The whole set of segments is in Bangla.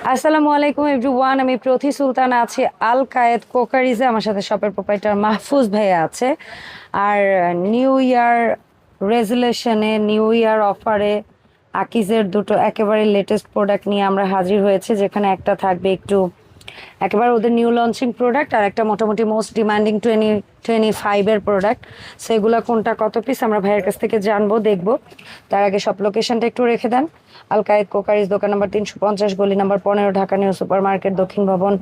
আসসালামু আলাইকুম এভরিওয়ান, আমি প্রতি সুলতান আছি আল কায়েদ কোকারিজে। আমার সাথে শপের প্রোপাইটার মাহফুজ ভাইয়া আছে। আর নিউ ইয়ার রেজুলেশনে, নিউ ইয়ার অফারে আকিজের দুটো একেবারে লেটেস্ট প্রোডাক্ট নিয়ে আমরা হাজির হয়েছে, যেখানে একটা থাকবে একটু একেবারে ওদের নিউ লঞ্চিং প্রোডাক্ট, আর একটা মোটামুটি মোস্ট ডিমান্ডিং 2025-এর প্রোডাক্ট। সেগুলো কোনটা কত পিস আমরা ভাইয়ের কাছ থেকে জানবো, দেখবো। তার আগে সব লোকেশনটা একটু রেখে দেন। আল কায়েদ কোকারিজ, দোকান নাম্বার 350, গলি number 15, Dhaka new super market, দক্ষিণ ভবন,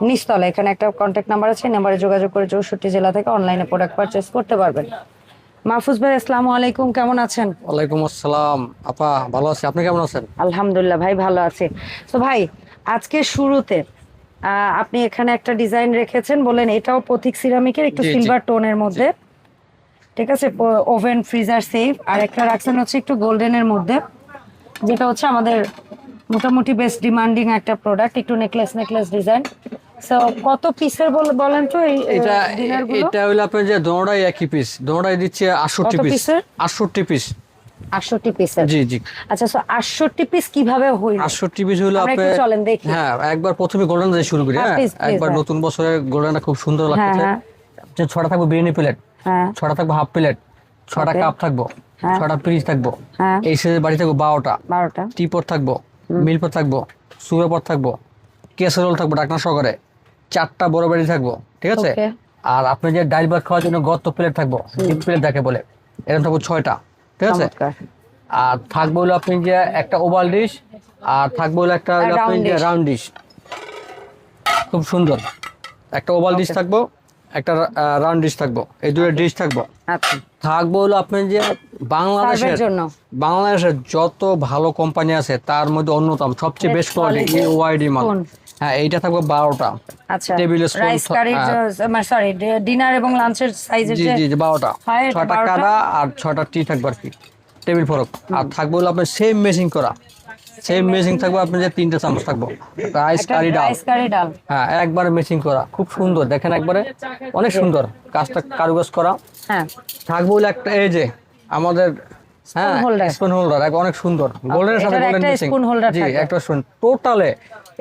নিচতলা। এখানে একটা কন্ট্যাক্ট নাম্বার আছে, নাম্বারে যোগাযোগ করে 64 জেলা থেকে অনলাইনে প্রোডাক্ট পারচেস করতে পারবেন। মাহফুজ ভাই, আসসালামু আলাইকুম, কেমন আছেন? ওয়ালাইকুম আসসালাম আপা, ভালো আছি। আপনি কেমন আছেন? আলহামদুলিল্লাহ ভাই, ভালো আছি। তো ভাই, আজকে শুরুতে আপনি এখানে একটা ডিজাইন রেখেছেন, বলেন এটাও পথিক সিরামিকের, একটু জি, জি। সিলভার টোনের মধ্যে, ঠিক আছে। Oven freezer safe. আর একটা রাখছেন হচ্ছে একটু গোল্ডেনের মধ্যে, যেটা হচ্ছে আমাদের মোটামুটি বেশ ডিমান্ডিং একটা প্রোডাক্ট, একটু নেকলেস নেকলেস ডিজাইন। সো কত পিসের বলেন তো এই এটা ডিনারগুলো? এটা হলো আপনার যে দোনোটাই একই পিস, দোনোটাই দিচ্ছে 68 কত পিস। পিসের? 68 পিস। 68 পিসের? জি জি। আচ্ছা, সো 68 পিস কিভাবে হইল? 68 পিস হলো আমরা একটু আপনার। চলেন দেখি। হ্যাঁ, একবার প্রথমে গোল্ডেন দিয়ে শুরু করি। হ্যাঁ, হ্যাঁ, please, please, একবার হ্যাঁ। নতুন বছরের গোল্ডেনটা খুব সুন্দর হ্যাঁ লাগছে। হ্যাঁ যে ছটা থাকবে বিরিয়ানি প্লেট, হ্যাঁ ছটা থাকবে হাফ প্লেট, ছটা Okay. কাপ থাকবো, হ্যাঁ। ছটা পিস থাকবো। হ্যাঁ। এই সাইজের বাড়ি থাকবো 12টা। 12টা। টিপট থাকবো, মিলপট থাকবো, সুগার পট থাকবো, কেসারোল থাকবো ঢাকনা সহকারে, 4টা বড় বাড়ি থাকবো, ঠিক আছে। Okay. আর আপনি যে ডাল ভাত খাওয়ার জন্য গর্ত প্লেট থাকবো, ডিপ প্লেট যাকে বলে, এরকম থাকবো 6টা, ঠিক আছে। চমৎকার। আর থাকবো হলো আপনি যে একটা ওভাল ডিশ, আর থাকবো হলো একটা হলো আপনি round যে dish। রাউন্ড ডিশ, খুব সুন্দর। একটা ওভাল ডিশ Okay. থাকবো, একটা রাউন্ড ডিশ থাকবো, এই দুটো ডিশ থাকবো। আচ্ছা, থাকবো হলো আপনি যে বাংলাদেশের সার্ভের জন্য। বাংলাদেশের যত ভালো কোম্পানি আছে তার মধ্যে অন্যতম সবচেয়ে বেস্ট কোয়ালিটি ওয়াইডি মাল। কোন? হ্যাঁ, এইটা থাকবে 12টা। আচ্ছা, table spoon, rice curry, sorry, dinner এবং লাঞ্চের সাইজের জি যে জি জি 12টা, হয়, এটা 6টা 12টা। কাটা আর 6টা টি থাকবে আর কি, টেবিল ফরক। আর থাকবে হলো আপনার সেম মেশিং করা, সেম মেশিং থাকবে আপনার যে 3টে চামচ থাকবো, রাইস একটা কারি ডাল। রাইস কারি ডাল। হ্যাঁ, একবারে মেশিং করা, খুব সুন্দর দেখেন, একবারে অনেক সুন্দর কাজটা, কারুকাজ করা। হ্যাঁ। থাকবে হলো একটা এই যে আমাদের, হ্যাঁ, holder। স্পুন হোল্ডার, অনেক সুন্দর গোল্ডেনের সাথে এটার গোল্ডেন একটা মিক্সিং। spoon holder জি, থাকবে। একটা স্পুন। টোটালে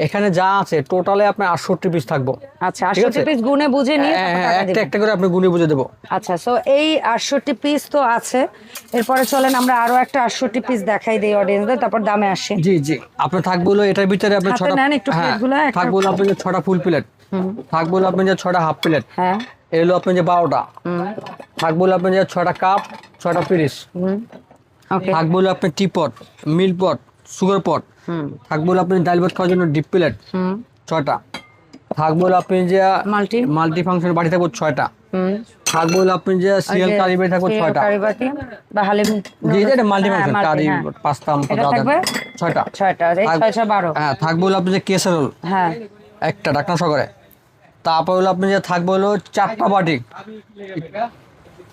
এখানে যা আছে টোটালে আপনার 68 পিস থাকবো। আচ্ছা, ঠিক 68 আছে? পিস গুনে বুঝে নিয়ে হ্যাঁ, তারপর হ্যাঁ, টাকা একটা দিবেন। একটা করে আপনি গুনে বুঝে দেবো। আচ্ছা, সো এই 68 পিস তো আছে, এরপরে চলেন আমরা আরো একটা 68 পিস দেখাই দেই অডিয়েন্সদের, তারপর দামে আসি। জি জি। আপনার থাকবে হলো এটার ভিতরে আপনার হাতে 6টা, নেন একটু হ্যাঁ, প্লেটগুলো, একটা- থাকবে হলো আপনার যে 6টা ফুল প্লেট, থাকবে হলো আপনার যে 6টা হাফ প্লেট, হ্যাঁ। এই হলো আপনার যে 12টা, থাকবে হলো আপনার যে 6টা কাপ, 6টা পিরিস, ওকে। থাকবে হলো আপনার টিপট, মিল পট, সুগার পট, থাকবে হলো আপনি ডাল ভাত খাওয়ার জন্য ডিপ প্লেট 6টা, থাকবে হলো আপনি যে মাল্টি। মাল্টি ফাংশন বাড়ি থাকবে 6টা, থাকবে হলো আপনি যে সিরিয়াল কারি বাড়ি থাকবে 6টা। কারি বাটি বা হালিম। জি, এটা মাল্টি হ্যাঁ, ফাংশন multi, কারি হ্যাঁ। পাস্তা মতো এটা দাও দেন, থাকবে 6টা। 6টা, এই 6 12। হ্যাঁ, থাকবে হলো আপনি যে কেসারোল হ্যাঁ। একটা ঢাকনা সহকারে, তারপর হলো আপনি যে থাকবে হলো 4টা বাটি,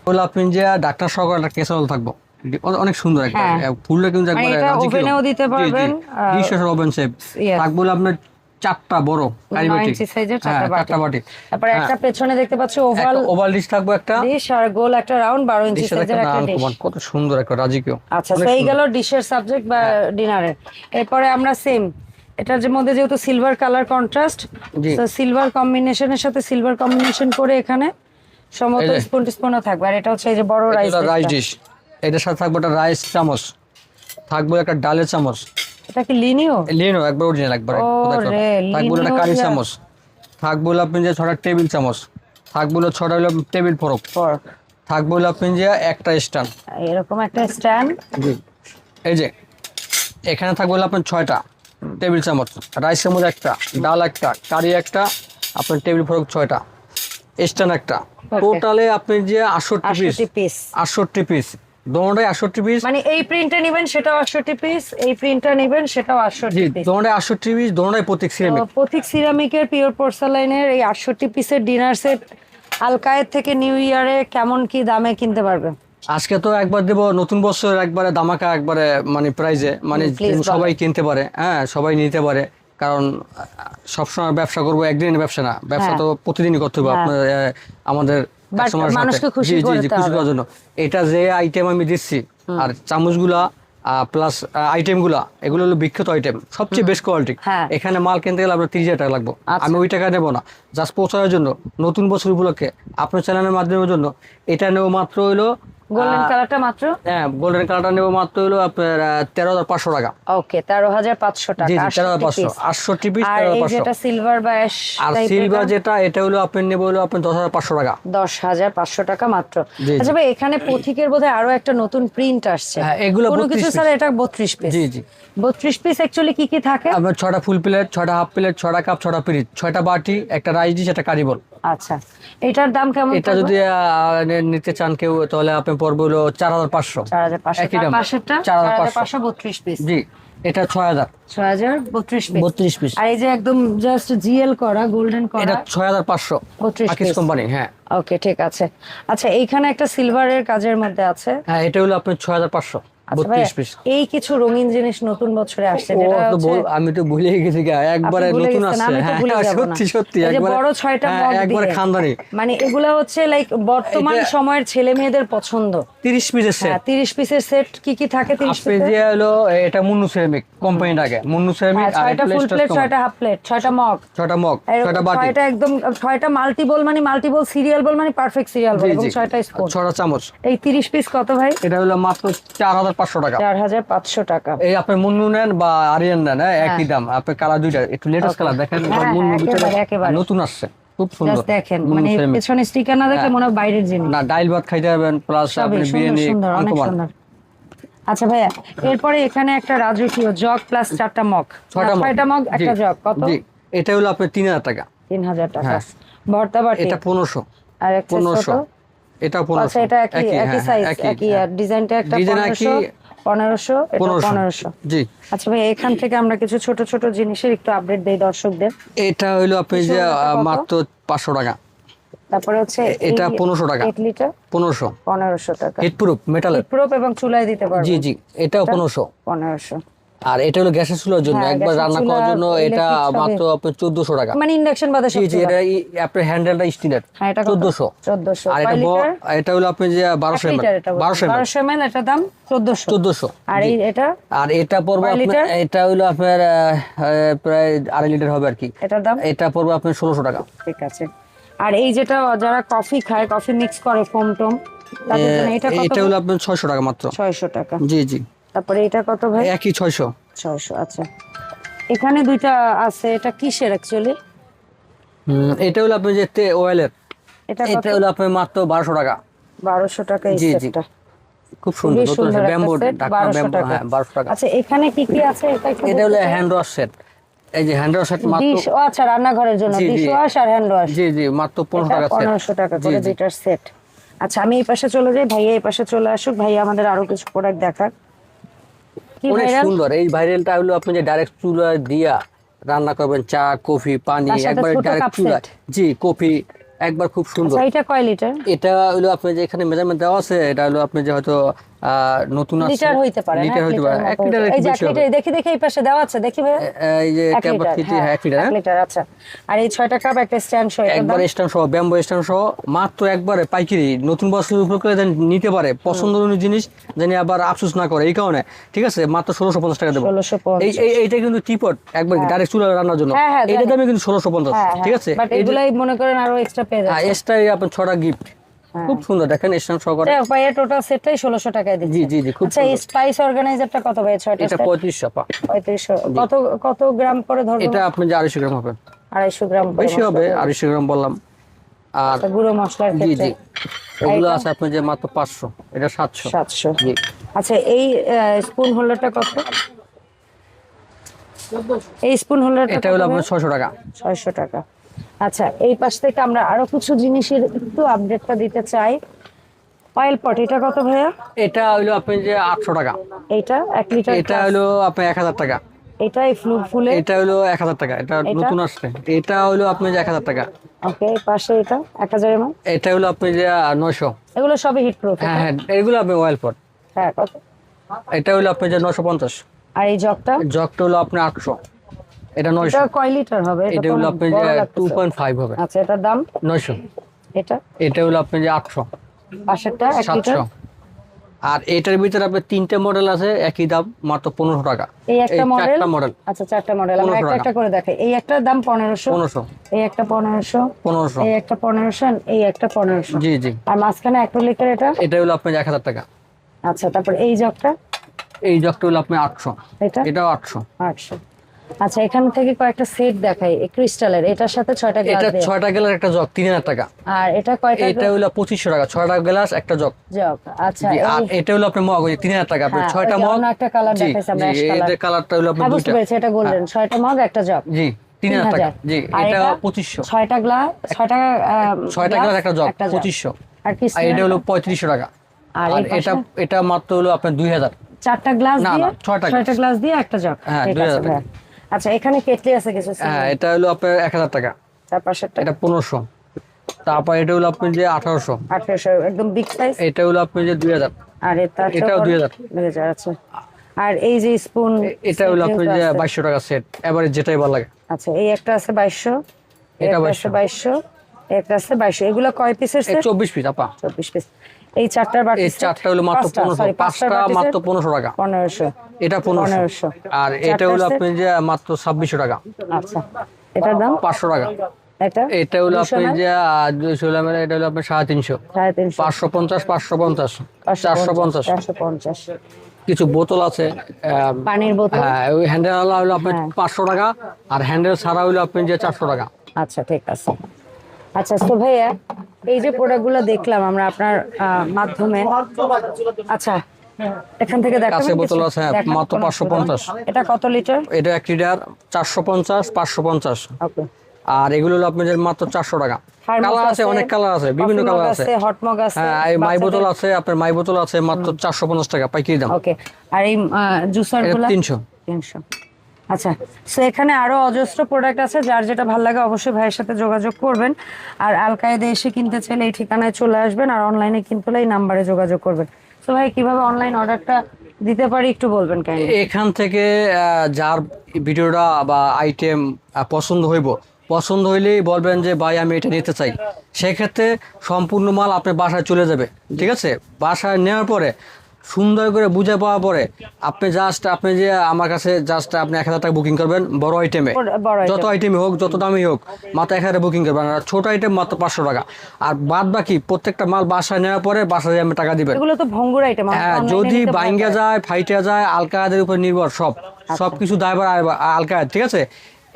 হলো আপনি যে ঢাকনা সহকারে একটা কেসারোল থাকবো, অনেক সুন্দর একটা হ্যাঁ। ফুলটা কিন্তু মানে একবারে এটা রাজি কিলো। ওভেনেও দিতে জি, জি, পারবেন, ডিশের ওভেন শেপ। Yes। থাকবে হলো আপনার 4টা বড় কারি 9 বাটি, ইঞ্চি সাইজের হ্যাঁ, 4টা 4টা বাটি। তারপরে একটা পেছনে দেখতে পাচ্ছি ওভাল একটা ওভাল ডিশ থাকবে, একটা ডিশ, আর গোল একটা রাউন্ড 12 ইঞ্চি ডিশের সাইজের একটা ডিশ। কত সুন্দর একটা রাজকীয়। আচ্ছা, অনেক সেই সুন্দর। গেল ডিশের সাবজেক্ট বা ডিনারের। এরপরে আমরা সেম এটার যে মধ্যে যেহেতু সিলভার কালার কন্ট্রাস্ট, জি। তো সিলভার কম্বিনেশনের সাথে সিলভার কম্বিনেশন করে এখানে সম্ভবত এই যে। স্পুনও থাকবে। আর এটা হচ্ছে এই যে বড় রাইস রাইস ডিশ, এটার সাথে থাকবে একটা রাইস চামচ, থাকবে একটা ডালের চামচ, এটা কি লিনিও? লিনো একবার অরিজিনাল একবার, ও রে, থাকবে একটা লিনিও কারি যা। চামচ, থাকবে আপনি যে 6টা টেবিল চামচ, থাকবে 6টা হলো টেবিল ফরক, Fork। থাকবে আপনি যে একটা স্ট্যান্ড। এরকম একটা স্ট্যান্ড। জি। এই যে এখানে থাকবে আপনার 6টা টেবিল চামচ, রাইস চামচ একটা, ডাল একটা, কারি একটা, আপনার টেবিল ফরক 6টা, স্ট্যান্ড একটা, টোটালে আপনি যে 68 পিস। 68 পিস। 68 পিস, দোনোটাই 68 পিস। মানে এই প্রিন্টটা নেবেন সেটাও 68 পিস, এই প্রিন্টটা নেবেন সেটাও জি, 68 পিস। দোনোটাই 68 পিস, দোনোটাই প্রত্যেক সিরামিক। পথিক সিরামিকের পিওর পোর্সালাইনের এই 68 পিসের ডিনার সেট আল কায়েদ থেকে নিউ ইয়ারে কেমন কি দামে কিনতে পারবে? আজকে তো একবার দেবো, নতুন বছর একবারে দামাকা, একবারে মানে প্রাইজে, মানে please সবাই কিনতে পারে, হ্যাঁ, সবাই নিতে পারে। কারণ সবসময় ব্যবসা করবো, একদিনের ব্যবসা না, ব্যবসা তো প্রতিদিনই করতে হবে আপনার আমাদের কাস্টমারের সাথে। মানুষকে খুশি জি জি জি, করতে খুশি হবে। করার জন্য এটা যে আইটেম আমি দিচ্ছি, আর চামচগুলা প্লাস আইটেমগুলো এগুলো হলো বিখ্যাত আইটেম, সবচেয়ে বেস্ট কোয়ালিটি। হ্যাঁ। এখানে মাল কিনতে গেলে আপনার 30,000 টাকা লাগবে, আচ্ছা। আমি ওই টাকা নেবো না। জাস্ট পৌঁছানোর জন্য নতুন বছর উপলক্ষে আপনার চ্যানেলের মাধ্যমের জন্য এটা নেবো মাত্র হইলো গোল্ডেন কালারটা মাত্র, হ্যাঁ গোল্ডেন কালারটা নেবো মাত্র হইলো আপনার 13,500 টাকা। ওকে 13,500 টাকা। জি জি 68 13,500, 68 পিস আর এই 13,500। যেটা সিলভার বা অ্যাশ আর সিলভার যেটা এটা হলো আপনি নেবো হলো আপনার 10,500 টাকা। 10,500 টাকা মাত্র। জি, জি। আচ্ছা ভাই এখানে পথিকের বোধহয় আরো একটা নতুন প্রিন্ট আসছে। হ্যাঁ, এগুলো কোনো 32 কিছু piece। স্যার এটা 32 পিস। জি জি 32 পিস অ্যাকচুয়ালি কি কি থাকে? আপনার 6টা ফুল প্লেট, 6টা হাফ প্লেট, 6টা কাপ, 6টা পিরিচ, 6টা বাটি, একটা রাইস ডিশ, একটা কারি বল। আচ্ছা এটার দাম কেমন? এটা যদি নিতে চান কেউ তাহলে আপনি পড়বে হলো 4,500। 4,500। একই দাম, তার পাশেরটা 4,500। 4,532 পিস। জি এটা 6,000। 6,032 পিস। 32 পিস। আর এই যে একদম জাস্ট জিএল করা গোল্ডেন করা এটা 6,500 32 পাকিস piece। কোম্পানি। হ্যাঁ ওকে ঠিক আছে। আচ্ছা এইখানে একটা সিলভারের কাজের মধ্যে আছে। হ্যাঁ এটা হলো আপনার 6,500 আচ্ছা ভাই 32 পিস। এই কিছু রঙিন জিনিস নতুন বছরে আসছে যেটা আমি তো ভুলে গেছি একবারে আপনি ভুলে নতুন গেছেন, আসছে। আমি তো হ্যাঁ ভুলে যাব না। সত্যি সত্যি এই যে একবারে বড় 6টা মগ একবারে দিয়ে। খানদানি। মানে এগুলা হচ্ছে লাইক বর্তমান এটা- সময়ের ছেলে মেয়েদের পছন্দ। 30 পিসের সেট। হ্যাঁ 30 পিসের সেট কি কি থাকে 30 আপনি পিসের? যে হলো এটা মুন্নু সেরামিক কোম্পানিটাকে, মুন্নু সেরামিক। হ্যাঁ, আর 6টা ফুল প্লেট, 6টা হাফ প্লেট, 6টা মগ, 6টা মগ, 6টা বাটি, 6টা একদম 6টা মাল্টি বোল মানে মাল্টি বোল সিরিয়াল বোল মানে পারফেক্ট সিরিয়াল বোল জি এবং জি 6টা স্পুন। 6টা চামচ। এই 30 পিস কত ভাই? এটা হলো মাত্র 4,500 টাকা। 4,500 টাকা। এই আপনি মুন্নু নেন বা আরিয়ান নেন, একই দাম। আপনি কালার দুইটা, একটু লেটেস্ট কালার দেখেন। হ্যাঁ, মুন্নু একেবারে, একেবারে। নতুন আসছে, খুব সুন্দর। জাস্ট দেখেন মুন্নু মানে সেরামিক। পেছনে স্টিকার না দেখলে মনে হয় বাইরের জিনিস। না ডাইল ভাত খাইতে পারবেন, প্লাস সবই আপনি সুন্দর বিরিয়ানি সুন্দর অনেক আনকমান। সুন্দর। আচ্ছা ভাইয়া এরপরে এখানে একটা রাজকীয় জগ প্লাস 4টা মগ, 6টা মগ একটা জি, জগ কত? জি এটা হলো আপনার 3,000 টাকা। 3,000 টাকা। হ্যাঁ। ভর্তা বাটি এটা 1500। আর একটা 1500 কত? এটা 1500। আচ্ছা এটা একই একই সাইজ একই আর ডিজাইনটা একটা ডিজাইন 1500 1500 এটা 1500। জি আচ্ছা ভাই এখান থেকে আমরা কিছু ছোট ছোট জিনিসের একটু আপডেট দেই দর্শকদের। এটা হলো আপনি যে এটা কত? মাত্র 500 টাকা। তারপরে হচ্ছে এটা 1500 টাকা। 8 লিটার 1500 1500 টাকা। হিট প্রুফ মেটালের। প্রুফ এবং চুলায় দিতে পারবো। জি জি এটাও 1500। 1500 আর এটা হলো গ্যাসের চুলার জন্য, হ্যাঁ, একবার গ্যাসের রান্না চুলা, করার জন্য এটা electric সবই। মাত্র আপনার 1400 টাকা। মানে ইন্ডাকশন বাদে জি সব জি এটা আপনার হ্যান্ডেলটা স্টিলের। হ্যাঁ এটা 1400। 1400 আর কয় এটা লিটার? এটা হলো আপনি যে 1200 ml। 1200 ml। 1200 ml এটা দাম 1400। 1400। আর এই এটা আর এটা পড়বে কয় আপনার, লিটার? এটা হলো আপনার প্রায় 2.5 লিটার হবে আর কি। এটার দাম এটা পড়বে আপনার 1600 টাকা। ঠিক আছে। আর এই যেটা যারা কফি খায়, কফি মিক্স করে ফোম টোম তাদের জন্য এটা কত? এটা হলো আপনার 600 টাকা মাত্র। 600 টাকা। জি জি তারপরে এটা কত ভাই? একই 600। 600। আচ্ছা এখানে দুইটা আছে, এটা কিসের অ্যাকচুয়ালি? এটা হলো আপনার যে অয়েলের, এটা কত? এটা হলো আপনার মাত্র 1200 টাকা। 1200 টাকা এই জি, জি। সেটটা। খুব সুন্দর খুবই নতুন সুন্দর ব্যাম্বো একটা সেট, ঢাকনা 1200 ব্যাম্বো। টাকা। হ্যাঁ 1200 টাকা। আচ্ছা এখানে কি কি আছে এটা একটু এটা হলো বলতে চাই? Hand wash set. এই যে হ্যান্ড ওয়াশ সেট মাত্র ডিশ, ও আচ্ছা রান্নাঘরের জন্য জি, জি। ডিশ ওয়াশ আর হ্যান্ড ওয়াশ। জি জি মাত্র 1500 টাকা সেট। 1500 টাকা জি, করে জি। দুইটার সেট। আচ্ছা আমি এই পাশে চলে যাই, ভাইয়া এই পাশে চলে আসুক, ভাইয়া আমাদের আরো কিছু প্রোডাক্ট দেখাক। কি অনেক ভাইরাল? সুন্দর এই ভাইরালটা হলো আপনি যে ডাইরেক্ট চুলা দিয়া রান্না করবেন, চা কফি পানি তার সাথে একবার ছোট ডাইরেক্ট কাপ চুলা। সেট। জি কফি একবার খুব সুন্দর। আচ্ছা এটা কয় লিটার? এটা হলো আপনি যে এখানে মেজারমেন্ট দেওয়া আছে, এটা হলো আপনি যে হয়তো নতুন আছে লিটার হইতে পারে না? লিটার হইতে পারে 1 লিটার এই একটু যে 1 বেশি হবে। লিটার দেখি দেখি এই পাশে দেওয়া আছে দেখি ভাইয়া। এই যে 1 লিটার, ক্যাপাসিটি হ্যাঁ, 1 লিটার। 1 লিটার আচ্ছা। আর এই 6টা কাপ একটা স্ট্যান্ড সহ এটার একবার দাম? স্ট্যান্ড সহ ব্যাম্বো স্ট্যান্ড সহ মাত্র একবারে পাইকারি নতুন বছর উপলক্ষে যেন নিতে পারে পছন্দনীয় জিনিস, জানি আবার আফসোস না করে এই কারণে। ঠিক আছে মাত্র 1650 টাকা দেবো। 1650। এইটা কিন্তু টিপট একবার ডাইরেক্ট চুলা রান্নার জন্য। হ্যাঁ, হ্যাঁ, এইটা জানি। দামে কিন্তু 1650। ঠিক আছে বাট এগুলাই মনে করেন আরো এক্সট্রা পেয়ে যাচ্ছে। এক্সট্রাই আপনার 6টা গিফট খুব সুন্দর দেখেন স্ট্যান্ড সহকারে। আচ্ছা ভাইয়া টোটাল সেটটাই 1600 টাকায় দিচ্ছে। জি জি জি খুব আচ্ছা এই সুন্দর। স্পাইস অর্গানাইজারটা কত ভাই? 6টা এটা সেট 3500 পা। 3500। কত কত গ্রাম করে ধরবো? এটা আপনি যে 250 গ্রাম হবে। 250 গ্রাম করে বেশি হবে, মশলা। 250 গ্রাম বললাম। আর আচ্ছা, গুঁড়ো মশলার জি ক্ষেত্রে জি এগুলো এটা? আছে আপনি যে মাত্র 500, এটা 700। 700। জি আচ্ছা এই স্পুন হোল্ডারটা কত? এই স্পুন হোল্ডারটা এটা হলো আপনার 600 টাকা। 600 টাকা। আচ্ছা এই পাশ থেকে আমরা আরো কিছু জিনিসের একটু আপডেটটা দিতে চাই। অয়েল পট এটা কত ভাইয়া? এটা হলো আপনি যে 800 টাকা। এইটা 1 লিটার। এটা হলো আপনার 1000 টাকা। এটা এই ফুলে এটা হলো 1000 টাকা, এটা নতুন আসছে। এটা হলো আপনি যে 1000 টাকা। ওকে এই পাশে এটা 1000 ml। এটা হলো আপনি যে 900। এগুলো সবই হিট প্রুফ। হ্যাঁ হ্যাঁ এগুলো আপনি অয়েল পট। হ্যাঁ কত? এটা হলো আপনি যে 950। আর এই জগটা? জগটা হলো আপনি 800, এটা 900। এটা কয় লিটার হবে? এটা তো হলো অনেক আপনি বড় যে লাগতেছে। 2.5 হবে। আচ্ছা এটার দাম? 900। এটা এটা হলো আপনি যে 800। পাশেরটা 1 লিটার। 700। আর এটার ভিতরে আপনার 3টে মডেল আছে, একই দাম মাত্র 1500 টাকা। এই একটা মডেল, 4টা মডেল। আচ্ছা 4টা মডেল আমরা 1500 একটা একটা করে দেখাই। এই একটা দাম 1500, 1500, এই একটা 1500, 1500। এই একটা 1500, এই একটা 1500। জি জি। আর মাঝখানে অ্যাক্রিলিকের এটা হলো আপনার 1000 টাকা। আচ্ছা, তারপর এই জগটা, এই জগটা হলো আপনার 800, এটাও 800। আচ্ছা, এখান থেকে কয়েকটা সেট দেখাই ক্রিস্টালের, এটার সাথে 6টা গ্লাস এটা দেয়া। 6টা গ্লাস একটা জগ 3000 টাকা। আর এটা কয়টা? এটা হলো 2500 টাকা, 6টা গ্লাস একটা জগ। আচ্ছা, আর এটা হলো আপনার মগ, ওই 3000 টাকা আপনার 6টা মগ। একটা কালার দেখাইছি আমরা, অ্যাশ কালার। এই কালারটা হলো আপনার বুঝতে দুইটা। পেরেছি, এটা গোল্ডেন। 6টা মগ একটা জগ। জি 3000 টাকা। জি এটা 2500। 6টা গ্লাস, 6টা গ্লাস একটা জগ 2500। আর কি? আর এটা হলো 3500 টাকা। আর এটা মাত্র হলো আপনার 2000। 4টা গ্লাস দিয়ে, 6টা গ্লাস দিয়ে একটা জগ। হ্যাঁ, ঠিক আছে ভাই। আচ্ছা, এখানে কেটলি আছে কিছু? হ্যাঁ, এটা হলো আপনার 1000 টাকা। তার পাশেরটা এটা 1500। তারপর এটা হলো আপনার যে 1800। একদম বিগ সাইজ। এটা হলো আপনার যে 2000। আর এটাও 2000। আচ্ছা। আর এই যে স্পুন, এটা হলো আপনার যে 2200 টাকা সেট, এবারে যেটাই ভালো লাগে। আচ্ছা, এই একটা আছে 2200, এটা এটা 2200, একটা আছে 2200। এগুলো কয় পিসের সেট? 24 পিস আপা। 24 পিস। এই 4টার বাটি, এই 4টা হলো মাত্র 1500, 5টা মাত্র 1500 টাকা। 1500, এটা 1500। আর এটা হলো আপনি যে মাত্র 2600 টাকা। আচ্ছা, এটার দাম 500 টাকা। এটা হলো আপনি যে 200 মানে এটা হলো আপনার 350, 550, 550, 450, 450। কিছু বোতল আছে, পানির বোতল। হ্যাঁ, ওই হ্যান্ডেল হলো আপনার 500 টাকা, আর হ্যান্ডেল ছাড়া হলো আপনি যে 400 টাকা। আচ্ছা, ঠিক আছে। আচ্ছা, তো ভাইয়া এই যে প্রোডাক্টগুলো দেখলাম আমরা আপনার মাধ্যমে, আচ্ছা এখান থেকে দেখাবেন? কাছে বোতল আছে মাত্র 550। এটা কত লিটার? এটা 1 লিটার 450, 550। ওকে। আর এগুলো হলো আপনাদের মাত্র 400 টাকা। কালার আছে, অনেক কালার আছে, বিভিন্ন কালার আছে। হট মগ আছে। হ্যাঁ, এই মাই বোতল আছে, আপনার মাই বোতল আছে মাত্র 450 টাকা পাইকারি দাম। ওকে। আর এই জুসার গুলো 300। আচ্ছা, সো এখানে আরো অজস্র প্রোডাক্ট আছে, যার যেটা ভালো লাগে অবশ্যই ভাইয়ের সাথে যোগাযোগ করবেন। আর আল কায়েদে এসে কিনতে চাইলে এই ঠিকানায় চলে আসবেন, আর অনলাইনে কিনতে হলে এই নাম্বারে যোগাযোগ করবেন। তো ভাই, কিভাবে অনলাইন অর্ডারটা দিতে পারি একটু বলবেন কেন? এখান থেকে যার ভিডিওটা বা আইটেম পছন্দ হইলেই বলবেন যে ভাই আমি এটা নিতে চাই, সেক্ষেত্রে সম্পূর্ণ মাল আপনার বাসায় চলে যাবে। ঠিক আছে, বাসায় নেওয়ার পরে সুন্দর করে বুঝে পাওয়ার পরে আপনি যে আমার কাছে আপনি 1000 টাকা বুকিং করবেন বড় আইটেমে, যত আইটেমই হোক, যত দামই হোক, মাত্র 1000 বুকিং করবেন। আর ছোট আইটেম মাত্র 500 টাকা। আর বাদ বাকি প্রত্যেকটা মাল বাসায় নেওয়ার পরে বাসায় আমি টাকা দিবেন। এগুলো তো ভঙ্গুর আইটেম। হ্যাঁ, যদি ভাঙ্গা যায়, ফাইটে যায়, আল কায়েদের উপর নির্ভর সবকিছু দায়ভার আল কায়েদ। ঠিক আছে,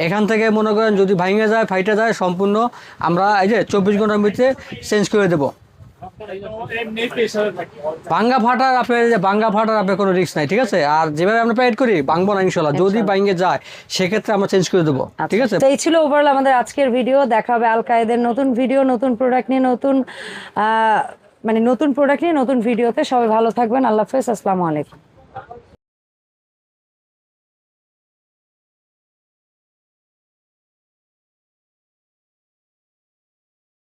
এখান থেকে মনে করেন যদি ভাঙ্গা যায়, ফাইটে যায়, সম্পূর্ণ আমরা এই যে 24 ঘন্টার মধ্যে চেঞ্জ করে দেবো। ভাঙ্গা ফাটার আপনার কোনো রিস্ক নাই। ঠিক আছে, আর যেভাবে আমরা পেড করি ভাঙবো না ইনশাল্লাহ। যদি ভাঙ্গে যায় সেক্ষেত্রে আমরা চেঞ্জ করে দেবো। ঠিক আছে, তো এই ছিল ওভারঅল আমাদের আজকের ভিডিও। দেখা হবে আল কায়েদের নতুন ভিডিও, নতুন প্রোডাক্ট নিয়ে, নতুন প্রোডাক্ট নিয়ে নতুন ভিডিওতে। সবাই ভালো থাকবেন। আল্লাহ হাফেজ, আসসালামু আলাইকুম।